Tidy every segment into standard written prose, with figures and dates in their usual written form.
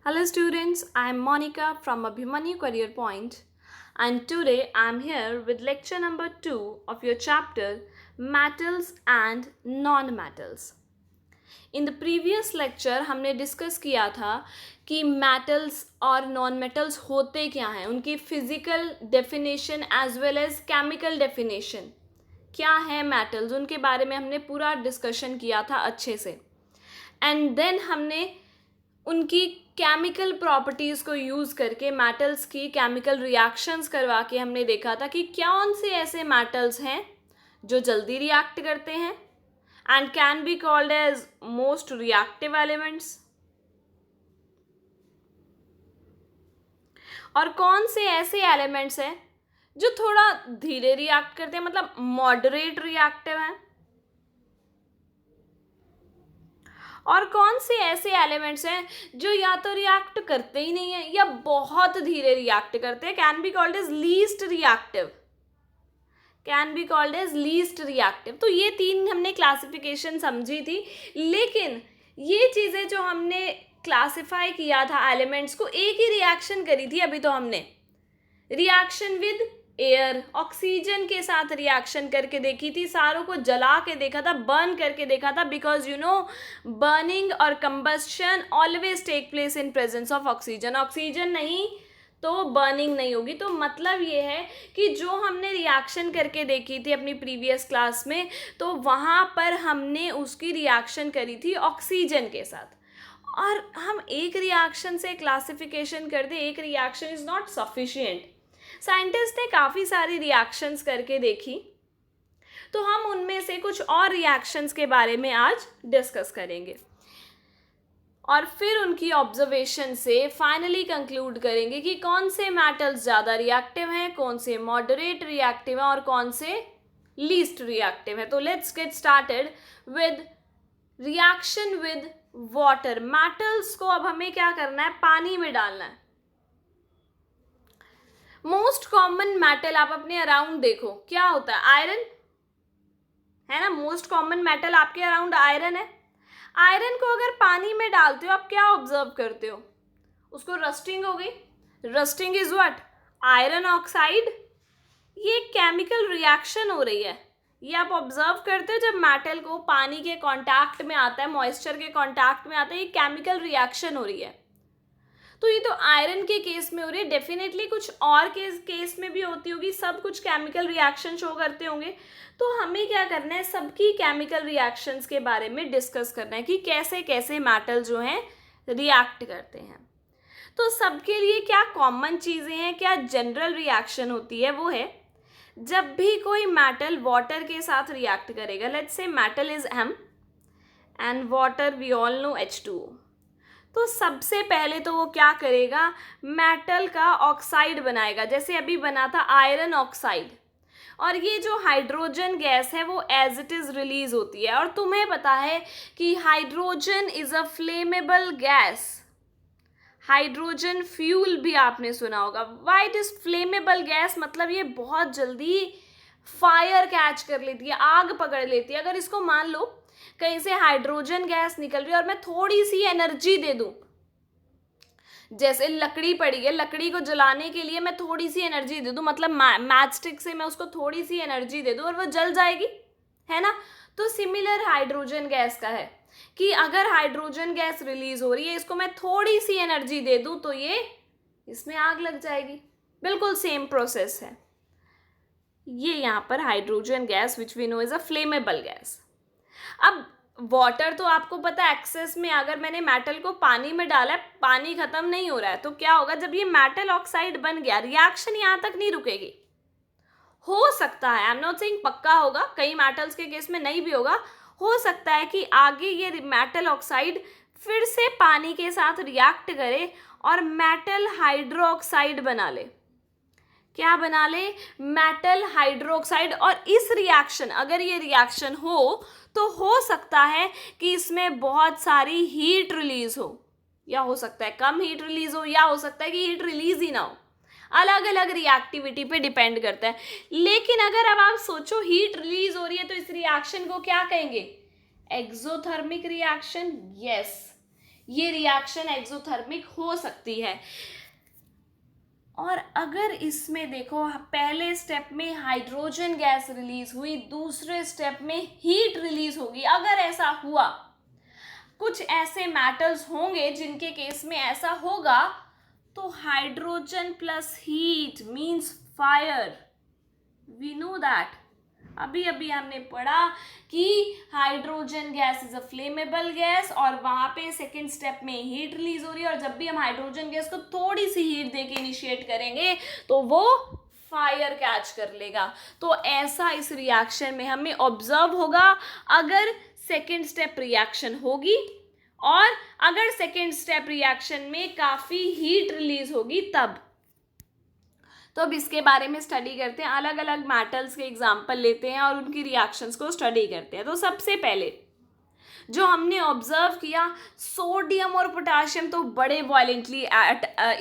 Hello students, I am Monica from Abhimanyu Career Point and today I am here with lecture number 2 of your chapter Metals and Non-Metals. In the previous lecture हमने discuss किया था कि metals और non metals होते क्या हैं, उनकी physical definition as well as chemical definition क्या है मेटल्स, उनके बारे में हमने पूरा डिस्कशन किया था अच्छे से. एंड देन हमने उनकी केमिकल प्रॉपर्टीज़ को यूज़ करके मेटल्स की केमिकल रिएक्शंस करवा के हमने देखा था कि कौन से ऐसे मेटल्स हैं जो जल्दी रिएक्ट करते हैं and can be called as most reactive elements, और कौन से ऐसे एलिमेंट्स हैं जो थोड़ा धीरे रिएक्ट करते हैं, मतलब मॉडरेट रिएक्टिव हैं, और कौन से ऐसे एलिमेंट्स हैं जो या तो रिएक्ट करते ही नहीं है या बहुत धीरे रिएक्ट करते हैं, can be called as least reactive, can be called as least reactive. तो ये तीन हमने क्लासिफिकेशन समझी थी, लेकिन ये चीज़ें जो हमने क्लासिफाई किया था एलिमेंट्स को, एक ही रिएक्शन करी थी अभी, तो हमने रिएक्शन विद एयर, ऑक्सीजन के साथ रिएक्शन करके देखी थी, सारों को जला के देखा था, बर्न करके देखा था, बिकॉज यू नो बर्निंग और combustion always take place in presence of oxygen. Oxygen नहीं तो बर्निंग नहीं होगी. तो मतलब ये है कि जो हमने रिएक्शन करके देखी थी अपनी प्रीवियस क्लास में, तो वहाँ पर हमने उसकी रिएक्शन करी थी ऑक्सीजन के साथ. और हम एक रिएक्शन से क्लासिफिकेशन कर दे, एक reaction is not sufficient. Scientist ने काफ़ी सारी रिएक्शंस करके देखी, तो हम उनमें से कुछ और रिएक्शंस के बारे में आज डिस्कस करेंगे और फिर उनकी ऑब्जर्वेशन से फाइनली कंक्लूड करेंगे कि कौन से मेटल्स ज़्यादा रिएक्टिव हैं, कौन से मॉडरेट रिएक्टिव हैं और कौन से लीस्ट रिएक्टिव हैं. तो let's get started with reaction with water. Metals को अब हमें क्या करना है, पानी में डालना है. मोस्ट कॉमन मेटल आप अपने अराउंड देखो, क्या होता है, आयरन है ना. मोस्ट कॉमन मेटल आपके अराउंड आयरन है. आयरन को अगर पानी में डालते हो, आप क्या ऑब्जर्व करते हो, उसको रस्टिंग हो गई. Rusting is what, iron oxide. ये केमिकल रिएक्शन हो रही है, ये आप ऑब्जर्व करते हो. जब मेटल को पानी के कांटेक्ट में आता है, मॉइस्चर के कांटेक्ट में आता है, ये केमिकल रिएक्शन हो रही है. तो ये तो आयरन के केस में हो रही है, डेफिनेटली कुछ और केस में भी होती होगी, सब कुछ केमिकल रिएक्शन शो करते होंगे. तो हमें क्या करना है, सबकी केमिकल रिएक्शंस के बारे में डिस्कस करना है कि कैसे कैसे मेटल जो हैं रिएक्ट करते हैं. तो सबके लिए क्या कॉमन चीज़ें हैं, क्या जनरल रिएक्शन होती है, वो है जब भी कोई मेटल वाटर के साथ रिएक्ट करेगा, let's say metal is M and water we all know H2O. तो सबसे पहले तो वो क्या करेगा, मेटल का ऑक्साइड बनाएगा, जैसे अभी बना था आयरन ऑक्साइड. और ये जो हाइड्रोजन गैस है वो एज इट इज़ रिलीज होती है. और तुम्हें पता है कि hydrogen is a flammable gas. Hydrogen fuel भी आपने सुना होगा. Why it is flammable gas, मतलब ये बहुत जल्दी फायर कैच कर लेती है, आग पकड़ लेती है. अगर इसको मान लो कहीं से हाइड्रोजन गैस निकल रही है और मैं थोड़ी सी एनर्जी दे दूं, जैसे लकड़ी पड़ी है, लकड़ी को जलाने के लिए मैं थोड़ी सी एनर्जी दे दूं, मतलब मैच स्टिक से मैं उसको थोड़ी सी एनर्जी दे दूं और वो जल जाएगी, है ना. तो सिमिलर हाइड्रोजन गैस का है कि अगर हाइड्रोजन गैस रिलीज हो रही है, इसको मैं थोड़ी सी एनर्जी दे दूं तो ये इसमें आग लग जाएगी. बिल्कुल सेम प्रोसेस है. ये यहाँ पर hydrogen gas which we know is a flammable gas. अब वाटर तो आपको पता है एक्सेस में, अगर मैंने मेटल को पानी में डाला है, पानी खत्म नहीं हो रहा है, तो क्या होगा, जब ये मेटल ऑक्साइड बन गया, रिएक्शन यहाँ तक नहीं रुकेगी. हो सकता है, आई एम नॉट सेइंग पक्का होगा, कई मेटल्स के केस में नहीं भी होगा, हो सकता है कि आगे ये मेटल ऑक्साइड फिर से पानी के साथ रिएक्ट करे और मेटल हाइड्रोक्साइड बना ले. क्या बना ले, मेटल हाइड्रोक्साइड. और इस रिएक्शन, अगर ये रिएक्शन हो तो हो सकता है कि इसमें बहुत सारी हीट रिलीज हो, या हो सकता है कम हीट रिलीज हो, या हो सकता है कि हीट रिलीज ही ना हो. अलग अलग रिएक्टिविटी पे डिपेंड करता है. लेकिन अगर अब आप सोचो हीट रिलीज हो रही है, तो इस रिएक्शन को क्या कहेंगे, एक्सोथर्मिक रिएक्शन. यस, ये रिएक्शन एक्सोथर्मिक हो सकती है। और अगर इसमें देखो पहले स्टेप में हाइड्रोजन गैस रिलीज हुई, दूसरे स्टेप में हीट रिलीज होगी, अगर ऐसा हुआ, कुछ ऐसे मेटल्स होंगे जिनके केस में ऐसा होगा, तो hydrogen plus heat means fire, we know that. अभी अभी हमने पढ़ा कि hydrogen gas is a flammable gas और वहां पे सेकेंड स्टेप में हीट रिलीज हो रही है, और जब भी हम हाइड्रोजन गैस को थोड़ी सी हीट देके इनिशिएट करेंगे तो वो फायर कैच कर लेगा। तो ऐसा इस रिएक्शन में हमें ऑब्जर्व होगा अगर सेकेंड स्टेप रिएक्शन होगी, और अगर सेकेंड स्टेप रिएक्शन में काफी हीट रिलीज होगी तब। तो अब इसके बारे में स्टडी करते हैं, अलग अलग मेटल्स के एग्जाम्पल लेते हैं और उनकी रिएक्शंस को स्टडी करते हैं। तो सबसे पहले जो हमने ऑब्जर्व किया, सोडियम और पोटाशियम तो बड़े वॉयलेंटली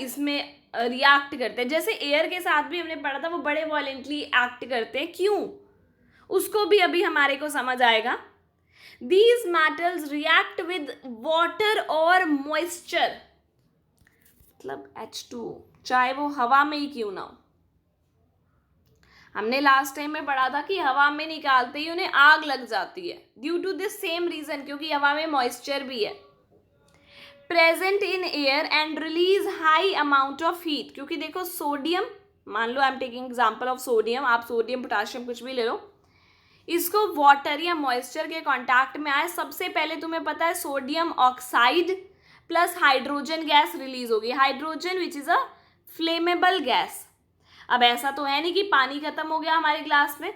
इसमें रिएक्ट करते हैं, जैसे एयर के साथ भी हमने पढ़ा था, वो बड़े वॉयलेंटली एक्ट करते हैं। क्यों, उसको भी अभी हमारे को समझ आएगा। These metals react with water or moisture, मतलब H2, चाहे वो हवा में ही क्यों ना हो। हमने लास्ट टाइम में पढ़ा था कि हवा में निकालते ही उन्हें आग लग जाती है, due to this same reason, क्योंकि हवा में मॉइस्चर भी है present in air and release high amount of heat. क्योंकि देखो सोडियम, मान लो I am taking example of sodium, आप सोडियम पोटाशियम कुछ भी ले लो, इसको वाटर या मॉइस्चर के कांटेक्ट में आए, सबसे पहले तुम्हें पता है sodium oxide plus hydrogen gas release होगी, hydrogen which is a flammable gas. अब ऐसा तो है नहीं कि पानी खत्म हो गया हमारे ग्लास में,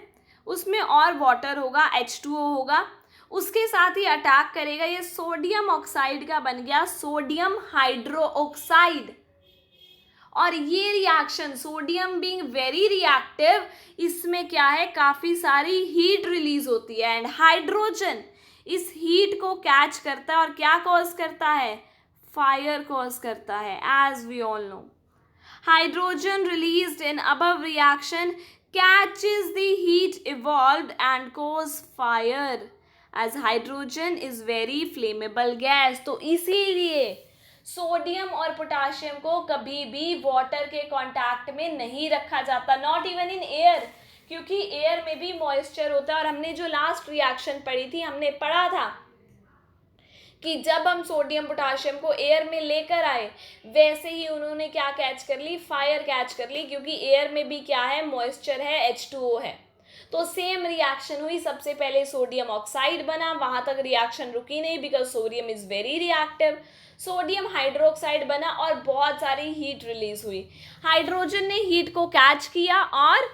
उसमें और वाटर होगा, H2O होगा, उसके साथ ही अटैक करेगा, ये सोडियम ऑक्साइड का बन गया सोडियम हाइड्रोक्साइड। और ये reaction sodium being very reactive, इसमें क्या है, काफी सारी हीट रिलीज होती है, एंड हाइड्रोजन इस हीट को कैच करता है और क्या कॉज करता है, फायर कॉज करता है, as we all know. Hydrogen released in above reaction catches the heat evolved and cause fire as hydrogen is very flammable gas। तो इसीलिए सोडियम और पोटाशियम को कभी भी वाटर के कांटेक्ट में नहीं रखा जाता, नॉट इवन इन एयर, क्योंकि एयर में भी मॉइस्चर होता है। और हमने जो लास्ट रिएक्शन पढ़ी थी, हमने पढ़ा था कि जब हम सोडियम पोटाशियम को एयर में लेकर आए, वैसे ही उन्होंने क्या कैच कर ली, फायर कैच कर ली, क्योंकि एयर में भी क्या है, मॉइस्चर है, H2O है। तो सेम रिएक्शन हुई, सबसे पहले सोडियम ऑक्साइड बना, वहां तक रिएक्शन रुकी नहीं because sodium is very reactive, sodium hydroxide बना और बहुत सारी हीट रिलीज हुई, हाइड्रोजन ने हीट को कैच किया और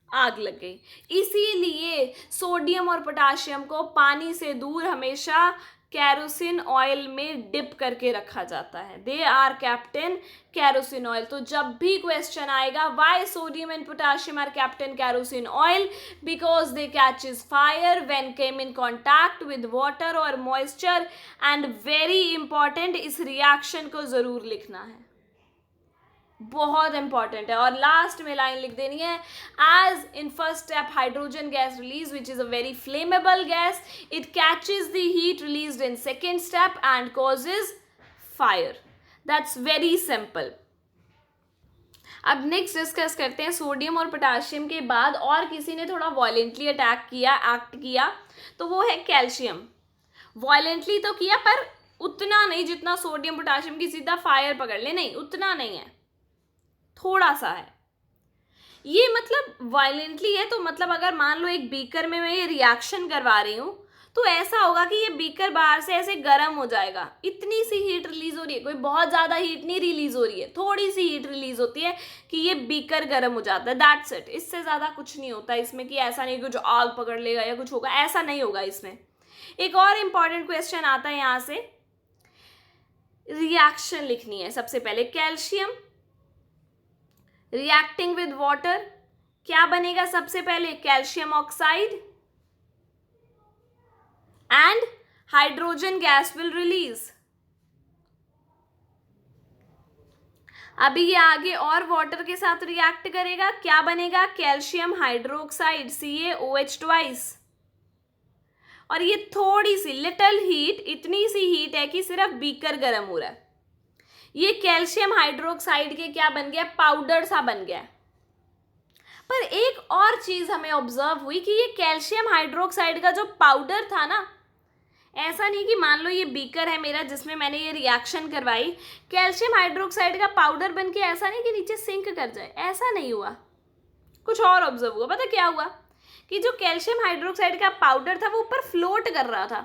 आग लग गई। इसीलिए सोडियम और पोटाशियम को पानी से दूर हमेशा कैरोसिन ऑयल में डिप करके रखा जाता है, they are kept in kerosene oil. तो जब भी क्वेश्चन आएगा why sodium and potassium are kept in kerosene oil, because they catches fire when came in contact with water और मॉइस्चर। एंड वेरी इंपॉर्टेंट, इस रिएक्शन को जरूर लिखना है, बहुत इंपॉर्टेंट है। और लास्ट में लाइन लिख देनी है, as in first step hydrogen gas release which is a very flammable gas, it catches the heat released in second step and causes fire. That's very simple. अब नेक्स्ट डिस्कस करते हैं sodium और potassium के बाद और किसी ने थोड़ा वॉयलेंटली अटैक किया, एक्ट किया, तो वो है कैल्शियम। वॉयलेंटली तो किया पर उतना नहीं जितना सोडियम पोटाशियम की सीधा फायर पकड़ ले, नहीं उतना नहीं है, थोड़ा सा है। ये मतलब वायलेंटली है, तो मतलब अगर मान लो एक बीकर में मैं ये रिएक्शन करवा रही हूँ, तो ऐसा होगा कि ये बीकर बाहर से ऐसे गर्म हो जाएगा, इतनी सी हीट रिलीज हो रही है, कोई बहुत ज़्यादा हीट नहीं रिलीज हो रही है, थोड़ी सी हीट रिलीज होती है कि ये बीकर गर्म हो जाता है, दैट्स इट। इससे ज़्यादा कुछ नहीं होता इसमें कि ऐसा नहीं कुछ आग पकड़ लेगा या कुछ होगा, ऐसा नहीं होगा इसमें। एक और इम्पॉर्टेंट क्वेश्चन आता है यहाँ से, रिएक्शन लिखनी है सबसे पहले, कैल्शियम रिएक्टिंग विद वाटर, क्या बनेगा सबसे पहले, calcium oxide and hydrogen gas will release. अभी ये आगे और वाटर के साथ रिएक्ट करेगा, क्या बनेगा, कैल्शियम हाइड्रोक्साइड CaOH2। और ये थोड़ी सी लिटिल हीट, इतनी सी हीट है कि सिर्फ बीकर गर्म हो रहा है। ये कैल्शियम हाइड्रोक्साइड के क्या बन गया, पाउडर सा बन गया। पर एक और चीज हमें ऑब्जर्व हुई कि ये कैल्शियम हाइड्रोक्साइड का जो पाउडर था ना, ऐसा नहीं कि मान लो ये बीकर है मेरा जिसमें मैंने ये रिएक्शन करवाई, कैल्शियम हाइड्रोक्साइड का पाउडर बन के ऐसा नहीं कि नीचे सिंक कर जाए, ऐसा नहीं हुआ, कुछ और ऑब्जर्व हुआ। पता क्या हुआ कि जो कैल्शियम हाइड्रोक्साइड का पाउडर था वो ऊपर फ्लोट कर रहा था।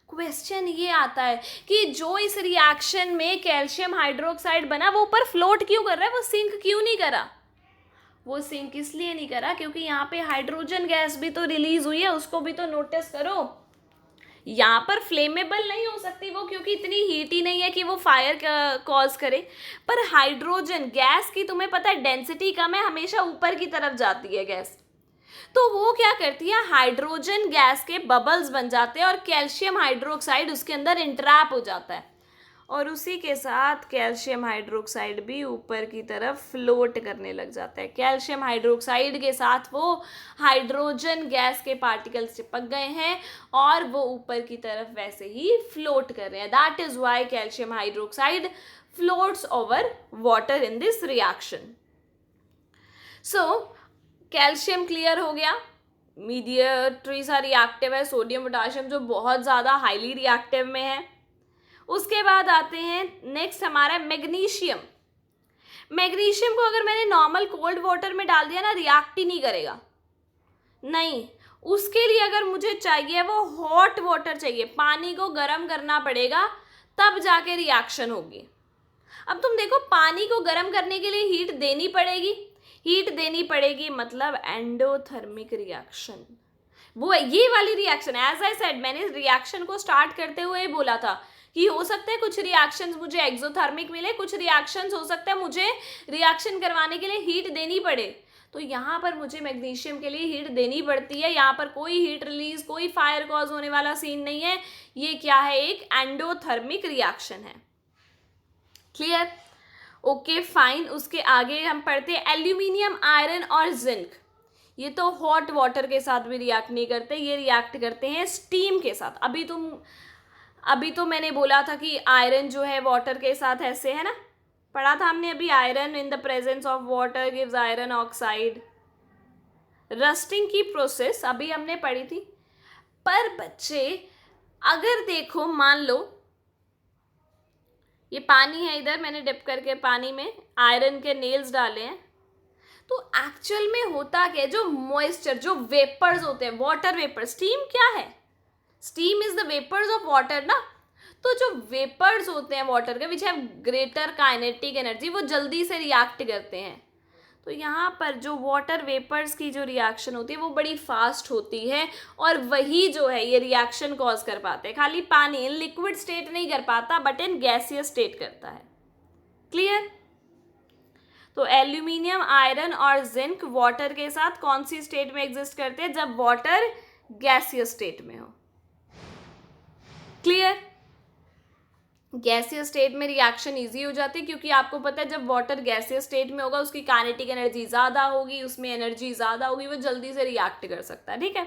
क्वेश्चन ये आता है कि जो इस रिएक्शन में कैल्शियम हाइड्रोक्साइड बना वो ऊपर फ्लोट क्यों कर रहा है, वो सिंक क्यों नहीं करा? वो सिंक इसलिए नहीं करा क्योंकि यहाँ पे हाइड्रोजन गैस भी तो रिलीज हुई है, उसको भी तो नोटिस करो। यहाँ पर फ्लेमेबल नहीं हो सकती वो, क्योंकि इतनी हीट ही नहीं है कि वो फायर कॉज करे। पर हाइड्रोजन गैस की तुम्हें पता है डेंसिटी कम है, हमेशा ऊपर की तरफ जाती है गैस, तो वो क्या करती है, हाइड्रोजन गैस के बबल्स बन जाते हैं और कैल्शियम हाइड्रोक्साइड उसके अंदर इंट्रैप हो जाता है, और उसी के साथ कैल्शियम हाइड्रोक्साइड भी ऊपर की तरफ फ्लोट करने लग जाता है। कैल्शियम हाइड्रोक्साइड के साथ वो हाइड्रोजन गैस के पार्टिकल्स चिपक गए हैं और वो ऊपर की तरफ वैसे ही फ्लोट कर रहे हैं। That is why calcium hydroxide floats over water in this reaction. So calcium clear हो गया, मीडिएटरी सा रिएक्टिव है, सोडियम पोटाशियम जो बहुत ज़्यादा हाईली रिएक्टिव में है। उसके बाद आते हैं नेक्स्ट हमारा मैग्नीशियम। मैग्नीशियम को अगर मैंने नॉर्मल कोल्ड वाटर में डाल दिया ना, रिएक्ट ही नहीं करेगा, नहीं, उसके लिए अगर मुझे चाहिए वो हॉट वाटर चाहिए, पानी को गर्म करना पड़ेगा तब जाके रिएक्शन होगी। अब तुम देखो, पानी को गर्म करने के लिए हीट देनी पड़ेगी, हीट देनी पड़ेगी मतलब एंडोथर्मिक रिएक्शन, वो ये वाली रिएक्शन। एज आई सेड, मैंने रिएक्शन को स्टार्ट करते हुए ही बोला था कि हो सकता है कुछ रिएक्शंस मुझे एक्सोथर्मिक मिले, कुछ रिएक्शंस हो सकता है मुझे रिएक्शन करवाने के लिए हीट देनी पड़े। तो यहाँ पर मुझे मैग्नीशियम के लिए हीट देनी पड़ती है, यहाँ पर कोई हीट रिलीज, कोई फायर कॉज होने वाला सीन नहीं है, ये क्या है, एक एंडोथर्मिक रिएक्शन है। क्लियर? Okay fine. उसके आगे हम पढ़ते हैं एल्यूमिनियम, आयरन और जिंक। ये तो हॉट वाटर के साथ भी रिएक्ट नहीं करते, ये रिएक्ट करते हैं स्टीम के साथ। अभी तो मैंने बोला था कि आयरन जो है वाटर के साथ ऐसे है ना, पढ़ा था हमने अभी, iron in the presence of water gives iron oxide. Rusting की प्रोसेस अभी हमने पढ़ी थी। पर बच्चे अगर देखो, मान लो ये पानी है, इधर मैंने डिप करके पानी में आयरन के नेल्स डाले हैं, तो एक्चुअल में होता क्या है, जो मॉइस्चर, जो वेपर्स होते हैं, वाटर वेपर, स्टीम क्या है, steam is the vapours of water ना। तो जो वेपर्स होते हैं वाटर के, which have greater kinetic energy, वो जल्दी से रिएक्ट करते हैं। तो यहाँ पर जो वाटर वेपर्स की जो रिएक्शन होती है वो बड़ी फास्ट होती है, और वही जो है ये रिएक्शन कॉज कर पाते हैं। खाली पानी इन लिक्विड स्टेट नहीं कर पाता, बट इन गैसियस स्टेट करता है। क्लियर? तो एल्यूमिनियम, आयरन और जिंक वाटर के साथ कौन सी स्टेट में एग्जिस्ट करते हैं, जब वाटर गैसियस स्टेट में हो। क्लियर? गैसियस स्टेट में रिएक्शन इजी हो जाती है, क्योंकि आपको पता है जब वाटर गैसियस स्टेट में होगा उसकी काइनेटिक एनर्जी ज़्यादा होगी, उसमें एनर्जी ज़्यादा होगी, वो जल्दी से रिएक्ट कर सकता है। ठीक है?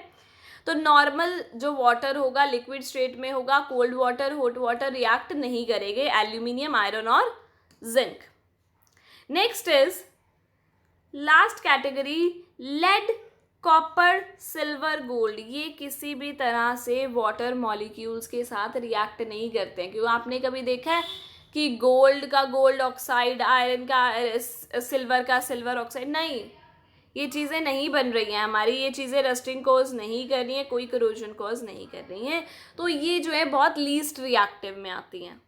तो नॉर्मल जो वाटर होगा लिक्विड स्टेट में होगा, cold water, hot water react नहीं करेंगे एल्यूमिनियम, आयरन और zinc. Next is last category, lead, copper, silver, gold. ये किसी भी तरह से वाटर मॉलिक्यूल्स के साथ रिएक्ट नहीं करते हैं। क्यों? आपने कभी देखा है कि गोल्ड का गोल्ड ऑक्साइड, आयरन का सिल्वर का सिल्वर ऑक्साइड? नहीं, ये चीज़ें नहीं बन रही हैं हमारी, ये चीज़ें रस्टिंग कॉज नहीं कर रही हैं, कोई करोजन कॉज नहीं कर रही हैं। तो ये जो है बहुत लीस्ट रिएक्टिव में आती हैं।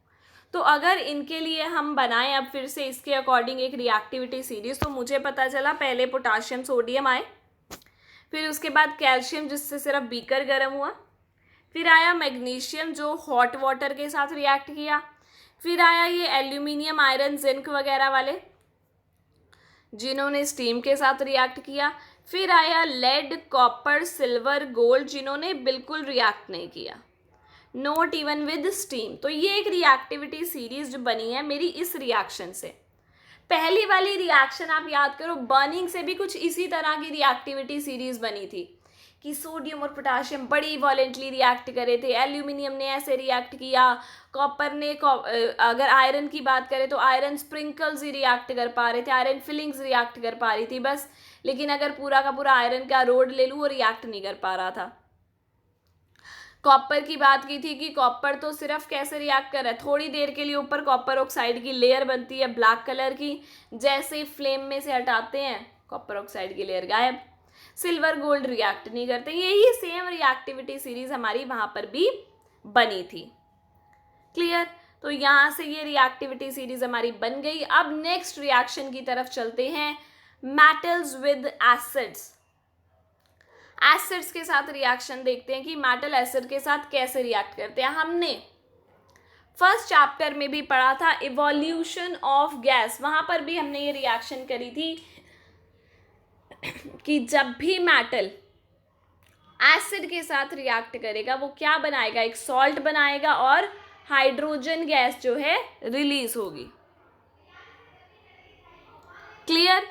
तो अगर इनके लिए हम बनाएं अब फिर से इसके अकॉर्डिंग एक रिएक्टिविटी सीरीज, तो मुझे पता चला पहले पोटाशियम सोडियम आए, फिर उसके बाद कैल्शियम जिससे सिर्फ बीकर गर्म हुआ, फिर आया मैग्नीशियम जो हॉट वाटर के साथ रिएक्ट किया, फिर आया ये एल्यूमिनियम, आयरन, जिंक वगैरह वाले जिन्होंने स्टीम के साथ रिएक्ट किया, फिर आया लेड, कॉपर, सिल्वर, गोल्ड जिन्होंने बिल्कुल रिएक्ट नहीं किया, नॉट इवन विद स्टीम। तो ये एक रिएक्टिविटी सीरीज जो बनी है मेरी इस रिएक्शन से। पहली वाली रिएक्शन आप याद करो, बर्निंग से भी कुछ इसी तरह की रिएक्टिविटी सीरीज बनी थी कि सोडियम और पोटाशियम बड़ी वॉलेंटली रिएक्ट करे थे, एल्यूमिनियम ने ऐसे रिएक्ट किया, कॉपर ने अगर आयरन की बात करें तो आयरन स्प्रिंकल्स ही रिएक्ट कर पा रहे थे, आयरन फिलिंग्स रिएक्ट कर पा रही थी बस। लेकिन अगर पूरा का पूरा आयरन का रोड ले लूँ वो रिएक्ट नहीं कर पा रहा था। कॉपर की बात की थी कि कॉपर तो सिर्फ कैसे रिएक्ट कर रहा है, थोड़ी देर के लिए ऊपर कॉपर ऑक्साइड की लेयर बनती है ब्लैक कलर की, जैसे ही फ्लेम में से हटाते हैं कॉपर ऑक्साइड की लेयर गायब। सिल्वर गोल्ड रिएक्ट नहीं करते। यही सेम रिएक्टिविटी सीरीज हमारी वहां पर भी बनी थी। क्लियर? तो यहां से ये रिएक्टिविटी सीरीज हमारी बन गई। अब नेक्स्ट रिएक्शन की तरफ चलते हैं, मेटल्स विद एसिड्स। एसिड्स के साथ रिएक्शन देखते हैं कि मेटल एसिड के साथ कैसे रिएक्ट करते हैं। हमने फर्स्ट चैप्टर में भी पढ़ा था इवोल्यूशन ऑफ गैस, वहां पर भी हमने ये रिएक्शन करी थी कि जब भी मेटल एसिड के साथ रिएक्ट करेगा वो क्या बनाएगा, एक सॉल्ट बनाएगा और हाइड्रोजन गैस जो है रिलीज होगी। क्लियर?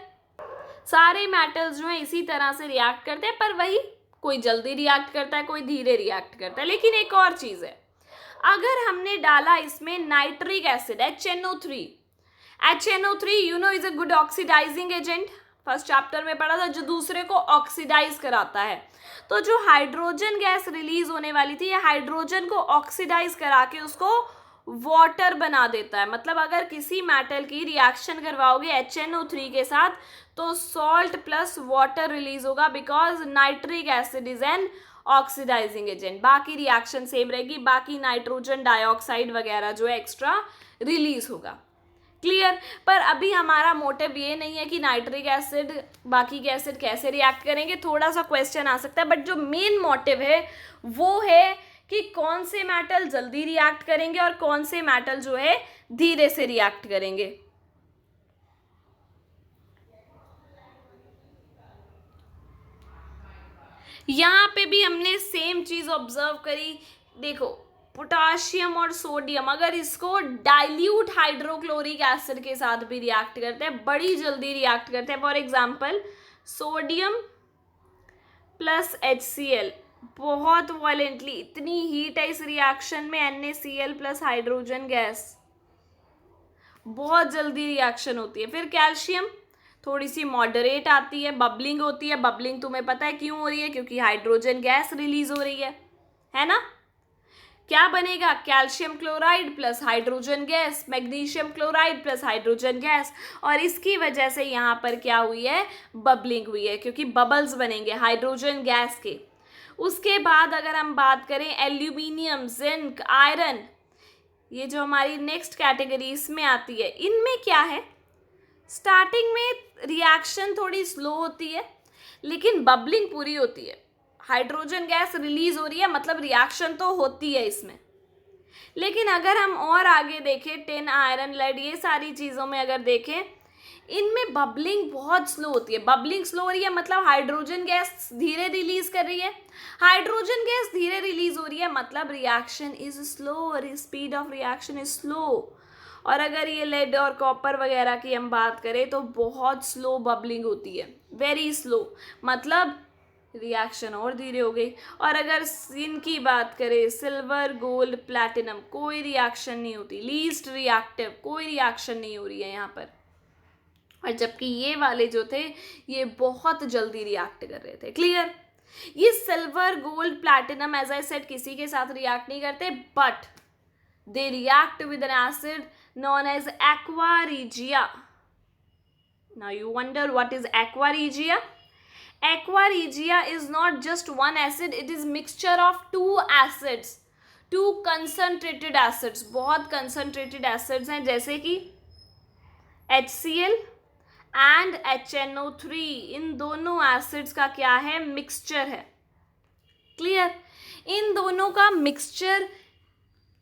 सारे मेटल्स जो है इसी तरह से रिएक्ट करते हैं, पर वही कोई जल्दी रिएक्ट करता है, कोई धीरे रिएक्ट करता है। लेकिन एक और चीज है, अगर हमने डाला इसमें nitric acid HNO3, HNO3 you know is a good oxidising agent, first chapter में पढ़ा था, जो दूसरे को ऑक्सीडाइज कराता है। तो जो हाइड्रोजन गैस रिलीज होने वाली थी, ये हाइड्रोजन को ऑक्सीडाइज करा के उसको वाटर बना देता है। मतलब अगर किसी मेटल की रिएक्शन करवाओगे HNO3 के साथ तो सॉल्ट प्लस वाटर रिलीज होगा, because nitric acid is an oxidising agent. बाकी रिएक्शन सेम रहेगी, बाकी नाइट्रोजन डाइऑक्साइड वगैरह जो है एक्स्ट्रा रिलीज होगा। क्लियर? पर अभी हमारा मोटिव ये नहीं है कि नाइट्रिक एसिड बाकी के एसिड कैसे रिएक्ट करेंगे, थोड़ा सा क्वेश्चन आ सकता है, बट जो मेन मोटिव है वो है कि कौन से मेटल जल्दी रिएक्ट करेंगे और कौन से मेटल जो है धीरे से रिएक्ट करेंगे। यहां पे भी हमने सेम चीज ऑब्जर्व करी। देखो, पोटाशियम और सोडियम अगर इसको डाइल्यूट हाइड्रोक्लोरिक एसिड के साथ भी रिएक्ट करते हैं, बड़ी जल्दी रिएक्ट करते हैं। For example sodium plus HCl, बहुत वायलेंटली, इतनी हीट है इस रिएक्शन में, NaCl प्लस हाइड्रोजन गैस, बहुत जल्दी रिएक्शन होती है। फिर कैल्शियम थोड़ी सी मॉडरेट आती है, बबलिंग होती है। बबलिंग तुम्हें पता है क्यों हो रही है, क्योंकि हाइड्रोजन गैस रिलीज हो रही है ना। क्या बनेगा, calcium chloride plus hydrogen gas, magnesium chloride plus hydrogen gas, और इसकी वजह से यहाँ पर क्या हुई है, बबलिंग हुई है, क्योंकि बबल्स बनेंगे हाइड्रोजन गैस के। उसके बाद अगर हम बात करें एल्यूमिनियम, जिंक, आयरन, ये जो हमारी नेक्स्ट कैटेगरी इसमें आती है, इनमें क्या है, स्टार्टिंग में रिएक्शन थोड़ी स्लो होती है लेकिन बबलिंग पूरी होती है, हाइड्रोजन गैस रिलीज हो रही है, मतलब रिएक्शन तो होती है इसमें। लेकिन अगर हम और आगे देखें, टिन, आयरन, लेड, ये सारी चीज़ों में अगर देखें, इनमें बबलिंग बहुत स्लो होती है। बबलिंग स्लो हो रही है मतलब हाइड्रोजन गैस धीरे रिलीज कर रही है, हाइड्रोजन गैस धीरे रिलीज हो रही है मतलब रिएक्शन इज स्लो, और speed of reaction is slow. और अगर ये लेड और कॉपर वगैरह की हम बात करें तो बहुत स्लो बबलिंग होती है, वेरी स्लो, मतलब रिएक्शन और धीरे हो गई। और अगर इनकी बात करें, सिल्वर, गोल्ड, प्लैटिनम, कोई रिएक्शन नहीं होती, लीस्ट रिएक्टिव, कोई रिएक्शन नहीं हो रही है यहाँ पर। और जबकि ये वाले जो थे ये बहुत जल्दी रिएक्ट कर रहे थे। क्लियर? ये silver, gold, platinum as I said किसी के साथ रिएक्ट नहीं करते, but they react with an acid known as aqua regia. Now you wonder what is aqua regia? Aqua regia is not just one acid, it is mixture of two acids, two concentrated acids, बहुत concentrated acids हैं, जैसे कि HCl and HNO3, इन दोनों acids का क्या है, mixture है। Clear? इन दोनों का मिक्सचर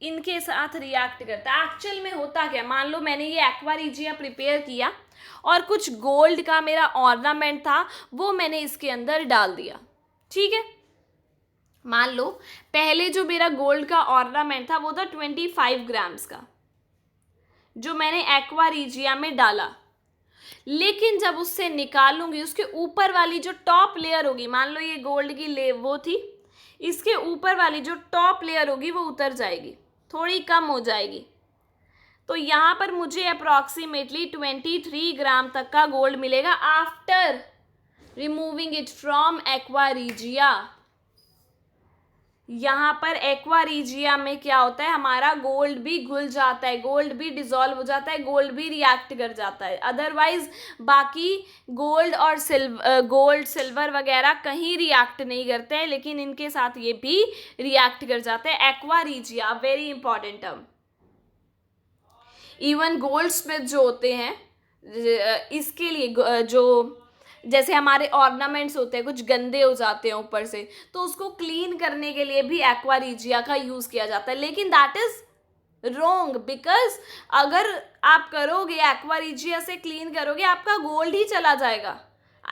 इनके साथ रिएक्ट करता है। एक्चुअल में होता क्या, मान लो मैंने ये एक्वा रिजिया प्रिपेयर किया और कुछ गोल्ड का मेरा ऑर्नामेंट था वो मैंने इसके अंदर डाल दिया, ठीक है। मान लो पहले जो मेरा गोल्ड का ऑर्नामेंट था वो था 25 ग्राम्स का, जो मैंने एक्वा रिजिया में डाला। लेकिन जब उससे निकालूंगी उसके ऊपर वाली जो टॉप लेयर होगी, मान लो ये गोल्ड की ले वो थी, इसके ऊपर वाली जो टॉप लेयर होगी वो उतर जाएगी, थोड़ी कम हो जाएगी। तो यहाँ पर मुझे अप्रॉक्सीमेटली 23 ग्राम तक का गोल्ड मिलेगा after removing it from aqua regia. यहाँ पर एक्वा रीजिया में क्या होता है, हमारा गोल्ड भी घुल जाता है, गोल्ड भी डिसॉल्व हो जाता है, गोल्ड भी रिएक्ट कर जाता है। अदरवाइज बाकी गोल्ड सिल्वर वगैरह कहीं रिएक्ट नहीं करते हैं, लेकिन इनके साथ ये भी रिएक्ट कर जाते हैं। Aqua regia very important term. Even gold Smith जो होते हैं इसके लिए जो जैसे हमारे ऑर्नामेंट्स होते हैं कुछ गंदे हो जाते हैं ऊपर से, तो उसको क्लीन करने के लिए भी एक्वा रीजिया का यूज़ किया जाता है, लेकिन दैट इज रॉन्ग। बिकॉज अगर आप करोगे एक्वा रीजिया से क्लीन करोगे, आपका गोल्ड ही चला जाएगा।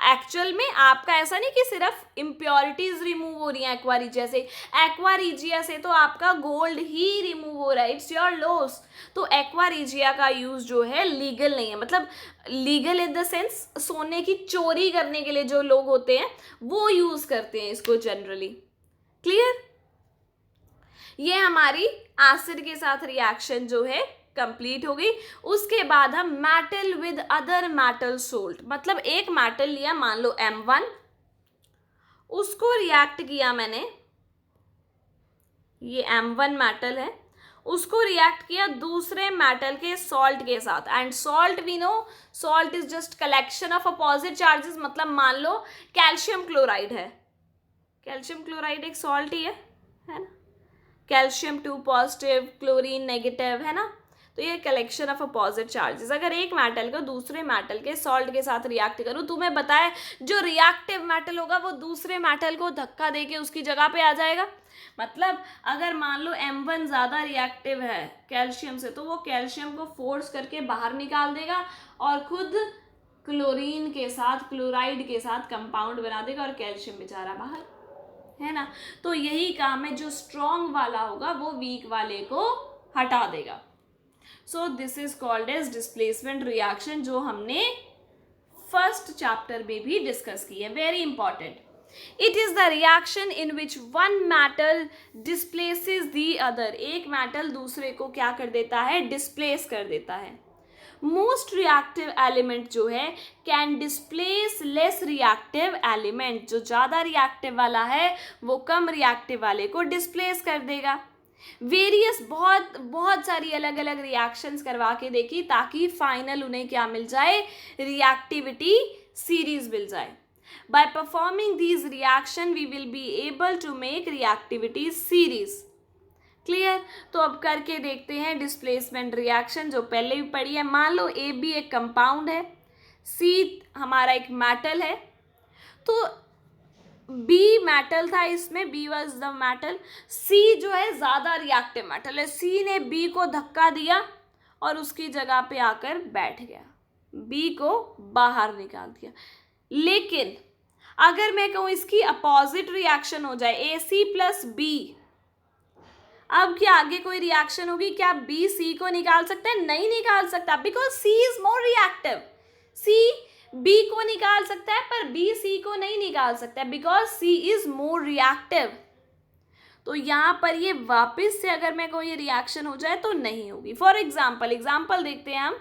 एक्चुअल में आपका ऐसा नहीं कि सिर्फ इम्प्योरिटीज रिमूव हो रही हैं एक्वा रीजिया से, एक्वा रीजिया से तो आपका गोल्ड ही रिमूव हो रहा है, इट्स योर लॉस। तो एक्वा रीजिया का यूज जो है लीगल नहीं है, मतलब लीगल इन द सेंस सोने की चोरी करने के लिए जो लोग होते हैं वो यूज करते हैं इसको जनरली। क्लियर? ये हमारी एसिड के साथ रिएक्शन जो है कंप्लीट हो गई। उसके बाद हम metal with other metal salt, मतलब एक मेटल लिया, मान लो M1, उसको रिएक्ट किया मैंने, ये M1 मेटल है, उसको रिएक्ट किया दूसरे मेटल के सॉल्ट के साथ। And salt we know, salt is just collection of opposite charges. मतलब मान लो कैल्शियम क्लोराइड है, कैल्शियम क्लोराइड एक सॉल्ट ही है ना, कैल्शियम 2 पॉजिटिव, क्लोरीन नेगेटिव, है ना। तो ये कलेक्शन ऑफ अपोजिट चार्जेस। अगर एक मेटल को दूसरे मेटल के सॉल्ट के साथ रिएक्ट करूँ, तुम्हें बताए जो रिएक्टिव मेटल होगा वो दूसरे मेटल को धक्का देके उसकी जगह पे आ जाएगा। मतलब अगर मान लो M1 ज़्यादा रिएक्टिव है कैल्शियम से, तो वो कैल्शियम को फोर्स करके बाहर निकाल देगा और खुद क्लोरीन के साथ, क्लोराइड के साथ कंपाउंड बना देगा और कैल्शियम बेचारा बाहर, है ना। तो यही काम है, जो स्ट्रॉन्ग वाला होगा वो वीक वाले को हटा देगा। So this is called as displacement reaction, जो हमने फर्स्ट चैप्टर में भी डिस्कस की है, very important. It is the reaction in which one metal displaces the other. एक मेटल दूसरे को क्या कर देता है, डिस्प्लेस कर देता है। मोस्ट रिएक्टिव एलिमेंट जो है can displace less reactive element. जो ज़्यादा रिएक्टिव वाला है वो कम रिएक्टिव वाले को डिस्प्लेस कर देगा। वेरियस बहुत सारी अलग अलग रिएक्शंस करवा के देखी, ताकि फाइनल उन्हें क्या मिल जाए, रिएक्टिविटी सीरीज मिल जाए। By performing these reaction we will be able to make reactivity series. Clear? तो अब करके देखते हैं डिस्प्लेसमेंट रिएक्शन, जो पहले भी पढ़ी है। मान लो AB एक कंपाउंड है, C हमारा एक मेटल है, तो B मेटल था, इसमें B was the metal, C जो है ज़्यादा रिएक्टिव मेटल है, C ने B को धक्का दिया और उसकी जगह पे आकर बैठ गया, B को बाहर निकाल दिया। लेकिन अगर मैं कहूँ इसकी अपोजिट रिएक्शन हो जाए, AC प्लस B, अब क्या आगे कोई रिएक्शन होगी? क्या B C को निकाल सकता है? नहीं निकाल सकता, because C is more reactive. C B को निकाल सकता है पर B C को नहीं निकाल सकता है, because C is more reactive. तो यहाँ पर ये वापस से अगर मैं कोई रिएक्शन हो जाए तो नहीं होगी। फॉर एग्जाम्पल देखते हैं हम,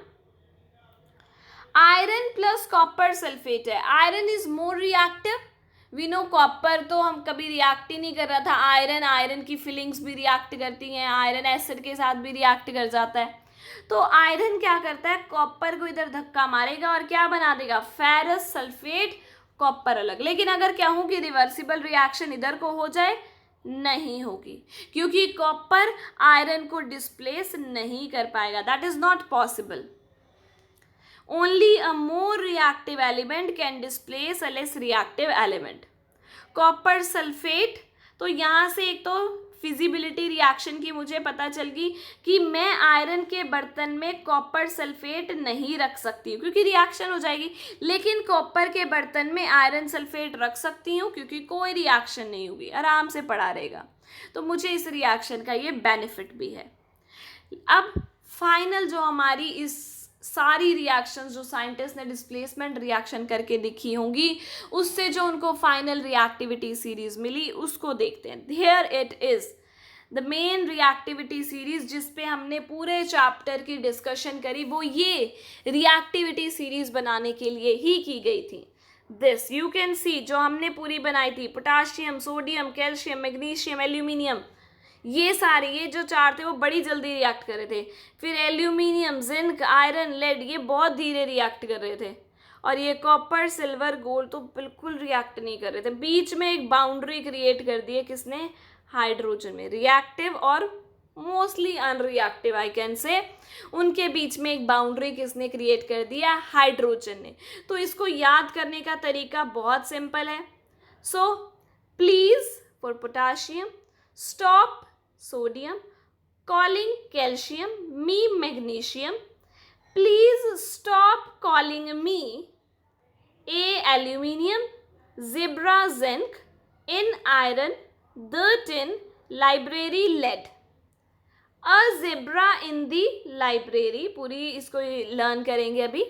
आयरन प्लस कॉपर सल्फेट है, iron is more reactive. We know copper तो हम कभी रिएक्ट ही नहीं कर रहा था, आयरन की फीलिंग्स भी रिएक्ट करती हैं, आयरन एसिड के साथ भी रिएक्ट कर जाता है। तो आयरन क्या करता है, कॉपर को इधर धक्का मारेगा और क्या बना देगा, फेरस सल्फेट, कॉपर अलग। लेकिन अगर क्या हो कि रिवर्सिबल रिएक्शन इधर को हो जाए, नहीं होगी, क्योंकि कॉपर आयरन को डिस्प्लेस नहीं कर पाएगा, that is not possible. Only a more reactive element can displace a less reactive element. Copper sulfate, तो यहाँ से एक तो फिजिबिलिटी रिएक्शन की मुझे पता चल गई कि मैं आयरन के बर्तन में कॉपर सल्फेट नहीं रख सकती हूँ क्योंकि रिएक्शन हो जाएगी, लेकिन कॉपर के बर्तन में आयरन सल्फेट रख सकती हूँ क्योंकि कोई रिएक्शन नहीं होगी, आराम से पड़ा रहेगा। तो मुझे इस रिएक्शन का ये बेनिफिट भी है। अब फाइनल जो हमारी इस सारी रिएक्शंस जो साइंटिस्ट ने डिस्प्लेसमेंट रिएक्शन करके दिखी होंगी, उससे जो उनको फाइनल रिएक्टिविटी सीरीज मिली उसको देखते हैं. Here it is the main reactivity series जिस पे हमने पूरे चैप्टर की डिस्कशन करी, वो ये रिएक्टिविटी सीरीज बनाने के लिए ही की गई थी. दिस यू कैन सी, जो हमने पूरी बनाई थी, potassium, sodium, calcium, magnesium, aluminium, ये सारे, ये जो चार थे वो बड़ी जल्दी रिएक्ट कर रहे थे. फिर एल्यूमिनियम, जिंक, आयरन, लेड, ये बहुत धीरे रिएक्ट कर रहे थे. और ये कॉपर, सिल्वर, गोल्ड तो बिल्कुल रिएक्ट नहीं कर रहे थे. बीच में एक बाउंड्री क्रिएट कर दी है किसने? हाइड्रोजन में. रिएक्टिव और mostly unreactive I can say, उनके बीच में एक बाउंड्री किसने क्रिएट कर दिया? हाइड्रोजन ने. तो इसको याद करने का तरीका बहुत सिंपल है. So please for potassium stop sodium, calling calcium me magnesium. Please stop calling me A aluminium, zebra zinc, in iron, dirt in library lead. A zebra in the library, पूरी इसको लर्न करेंगे अभी.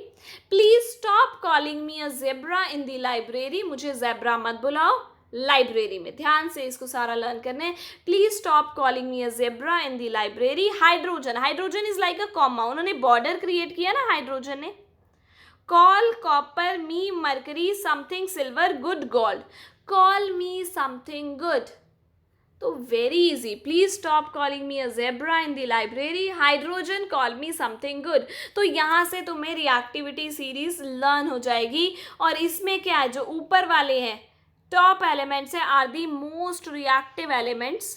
Please stop calling me a zebra in the library. मुझे zebra मत बुलाओ library में. ध्यान से इसको सारा लर्न करने. Please stop calling me a zebra in the library. Hydrogen, hydrogen is like a comma, उन्होंने बॉर्डर क्रिएट किया ना हाइड्रोजन ने. Call copper me mercury something silver good gold. Call me something good. तो very easy. Please stop calling me a zebra in the library. Hydrogen call me something good. तो यहाँ से तुम्हें reactivity series learn हो जाएगी. और इसमें क्या है, जो ऊपर वाले हैं टॉप एलिमेंट्स है are the most reactive elements,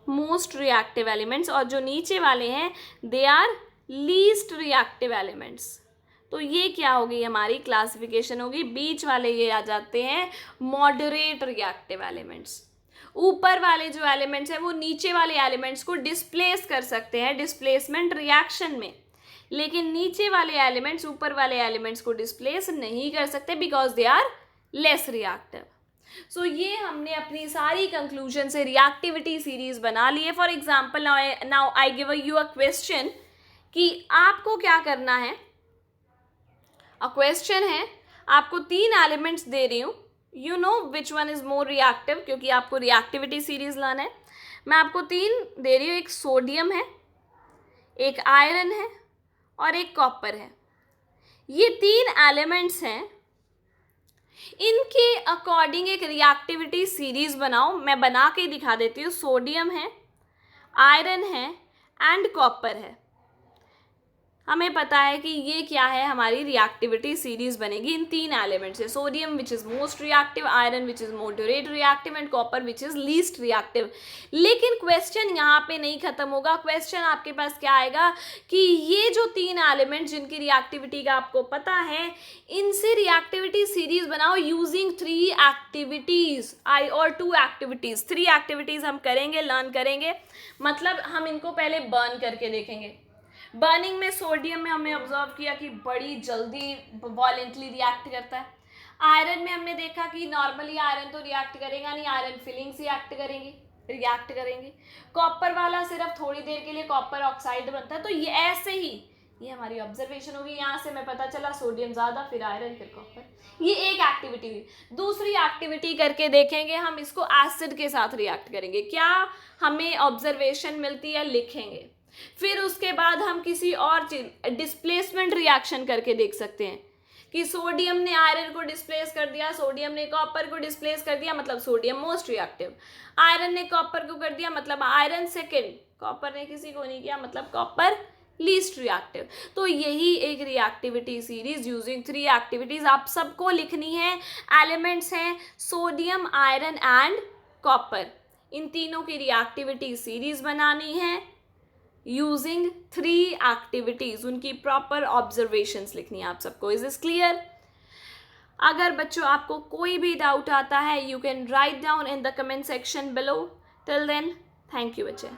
most reactive elements, और जो नीचे वाले हैं they are least reactive elements. तो ये क्या होगी, हमारी क्लासिफिकेशन होगी. बीच वाले ये आ जाते हैं मॉडरेट रिएक्टिव एलिमेंट्स. ऊपर वाले जो एलिमेंट्स हैं वो नीचे वाले एलिमेंट्स को डिस्प्लेस कर सकते हैं डिस्प्लेसमेंट रिएक्शन में, लेकिन नीचे वाले एलिमेंट्स ऊपर वाले एलिमेंट्स को डिस्प्लेस नहीं कर सकते because they are less reactive. So ये हमने अपनी सारी कंक्लूजन से रिएक्टिविटी सीरीज बना ली है. For example now I give you a question कि आपको क्या करना है. अ क्वेश्चन है, आपको 3 एलिमेंट्स दे रही हूँ, you know which one is more reactive, क्योंकि आपको रिएक्टिविटी सीरीज लाना है. मैं आपको 3 दे रही हूँ, एक सोडियम है, एक आयरन है और एक कॉपर है. ये 3 एलिमेंट्स हैं, इनके अकॉर्डिंग एक रिएक्टिविटी सीरीज बनाओ. मैं बना के दिखा देती हूँ. सोडियम है, आयरन है एंड कॉपर है. हमें पता है कि ये क्या है, हमारी रिएक्टिविटी सीरीज बनेगी इन 3 एलिमेंट से. Sodium which is most reactive, iron which is moderate reactive and copper which is least reactive. लेकिन क्वेश्चन यहाँ पे नहीं खत्म होगा. क्वेश्चन आपके पास क्या आएगा कि ये जो 3 एलिमेंट जिनकी रिएक्टिविटी का आपको पता है, इनसे रिएक्टिविटी सीरीज बनाओ यूजिंग 3 एक्टिविटीज़ और 2 एक्टिविटीज़. 3 एक्टिविटीज़ हम करेंगे, लर्न करेंगे. मतलब हम इनको पहले बर्न करके देखेंगे. बर्निंग में सोडियम में हमने ऑब्जर्व किया कि बड़ी जल्दी वॉलेंटली रिएक्ट करता है. आयरन में हमने देखा कि नॉर्मली आयरन तो रिएक्ट करेगा नहीं, आयरन फिलिंग से रिएक्ट करेंगे. कॉपर वाला सिर्फ थोड़ी देर के लिए कॉपर ऑक्साइड बनता है. तो ये ऐसे ही ये हमारी ऑब्जर्वेशन होगी. यहाँ से हमें पता चला सोडियम ज़्यादा, फिर आयरन, फिर कॉपर. ये एक एक्टिविटी हुई. दूसरी एक्टिविटी करके देखेंगे हम, इसको एसिड के साथ रिएक्ट करेंगे. क्या हमें ऑब्जर्वेशन मिलती है, लिखेंगे. फिर उसके बाद हम किसी और चीज डिस्प्लेसमेंट रिएक्शन करके देख सकते हैं कि सोडियम ने आयरन को डिस्प्लेस कर दिया, सोडियम ने कॉपर को डिस्प्लेस कर दिया, मतलब सोडियम मोस्ट रिएक्टिव. आयरन ने कॉपर को कर दिया, मतलब आयरन सेकेंड. कॉपर ने किसी को नहीं किया, मतलब कॉपर लीस्ट रिएक्टिव. तो यही एक रिएक्टिविटी सीरीज यूजिंग 3 एक्टिविटीज आप सबको लिखनी है. एलिमेंट्स हैं सोडियम, आयरन एंड कॉपर. इन तीनों की रिएक्टिविटी सीरीज बनानी है यूजिंग 3 एक्टिविटीज. उनकी प्रॉपर ऑब्जर्वेशंस लिखनी है आप सबको. Is this clear? अगर बच्चों आपको कोई भी डाउट आता है, you can write down in the comment section below. Till then, thank you बच्चे.